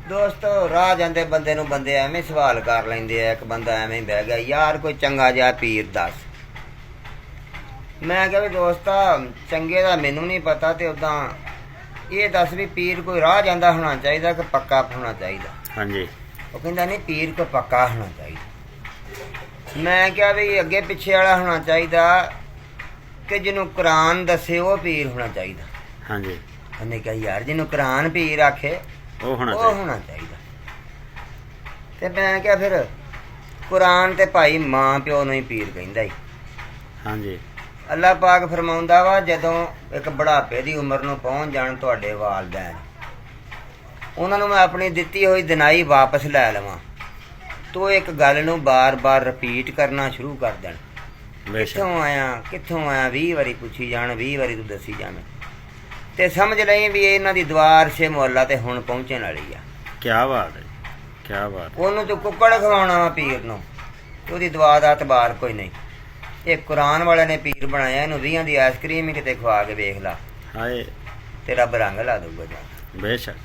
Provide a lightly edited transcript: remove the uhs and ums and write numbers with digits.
ਦੋਸਤੋ ਰਾਹ ਜਾਂਦੇ ਬੰਦੇ ਨੂੰ ਬੰਦੇ ਐਵੇਂ ਸਵਾਲ ਕਰ ਲੈਂਦੇ ਆ। ਇੱਕ ਬੰਦਾ ਐਵੇਂ ਬਹਿ ਗਿਆ, ਯਾਰ ਕੋਈ ਚੰਗਾ ਜਿਹਾ ਪੀਰ ਦੱਸ। ਮੈਂ ਕਿਹਾ ਵੀ ਦੋਸਤਾ ਚੰਗੇ ਦਾ ਮੈਨੂੰ ਨਹੀਂ ਪਤਾ, ਤੇ ਉਦਾਂ ਇਹ ਦੱਸ ਵੀ ਪੀਰ ਕੋਈ ਰਾਹ ਜਾਂਦਾ ਹੋਣਾ ਚਾਹੀਦਾ ਕਿ ਪੱਕਾ ਹੋਣਾ ਚਾਹੀਦਾ। ਹਾਂਜੀ। ਉਹ ਕਹਿੰਦਾ ਨਹੀਂ, ਪੀਰ ਕੋਈ ਪੱਕਾ ਹੋਣਾ ਚਾਹੀਦਾ। ਮੈਂ ਕਿਹਾ ਵੀ ਅੱਗੇ ਪਿੱਛੇ ਵਾਲਾ ਹੋਣਾ ਚਾਹੀਦਾ ਕਿ ਜਿਹਨੂੰ ਕੁਰਾਨ ਦੱਸੇ ਉਹ ਪੀਰ ਹੋਣਾ ਚਾਹੀਦਾ। ਹਾਂਜੀ। ਉਹਨੇ ਕਿਹਾ ਯਾਰ ਜਿਹਨੂੰ ਕੁਰਾਨ ਪੀਰ ਆਖੇ ਉਹ ਹੋਣਾ ਚਾਹੀਦਾ। ਤੇ ਮੈਂ ਕਿਹਾ ਫਿਰ ਕੁਰਾਨ ਤੇ ਭਾਈ ਮਾਂ ਪਿਓ ਨੂੰ ਹੀ ਪੀਰ ਕਹਿੰਦਾ ਈ। ਹਾਂਜੀ। ਅੱਲਾਹ ਪਾਕ ਫਰਮਾਉਂਦਾ ਵਾ, ਜਦੋਂ ਇੱਕ ਬੁਢਾਪੇ ਦੀ ਉਮਰ ਨੂੰ ਪਹੁੰਚ ਜਾਣ ਤੁਹਾਡੇ ਵਾਲਿदैन, ਉਹਨਾਂ ਨੂੰ ਮੈਂ ਆਪਣੀ ਦਿੱਤੀ ਹੋਈ ਦਿਨਾਈ ਵਾਪਸ ਲੈ ਲਵਾਂ, ਤੋ ਇੱਕ ਗੱਲ ਨੂੰ ਬਾਰ-ਬਾਰ ਰਿਪੀਟ ਕਰਨਾ ਸ਼ੁਰੂ ਕਰ ਦੇਣ। ਕਿੱਥੋਂ ਆਇਆ 20 ਵਾਰੀ ਪੁੱਛੀ ਜਾਣ, 20 ਵਾਰੀ ਤੂੰ ਦੱਸੀ ਜਾਵੇਂ, ਤੇ ਸਮਝ ਲਈ ਵੀ ਇਹਨਾਂ ਦੀ ਦੁਆਰ ਸੇ ਮੁਹੱਲਾ ਤੇ ਹੁਣ ਪਹੁੰਚਣ ਵਾਲੀ ਆ। ਕਿਆ ਬਾਤ ਹੈ, ਕਿਆ ਬਾਤ। ਉਹਨੂੰ ਤੂੰ ਕੁੱਕੜ ਖਵਾਉਣਾ ਵਾ ਪੀਰ ਨੂੰ, ਉਹਦੀ ਦੁਆ ਦਾ ਇਤਬਾਰ ਕੋਈ ਨਹੀਂ। ਇਹ ਕੁਰਾਨ ਵਾਲਿਆਂ ਨੇ ਪੀਰ ਬਣਾਇਆ, ਇਹਨੂੰ 20 ਦੀ ਆਈਸਕ੍ਰੀਮ ਹੀ ਕਿਤੇ ਖਵਾ ਕੇ ਵੇਖ ਲਾ, ਹਾਏ ਤੇ ਰੱਬ ਰੰਗ ਲਾ ਦੂਗਾ ਜਾ। ਬੇਸ਼ੱਕ।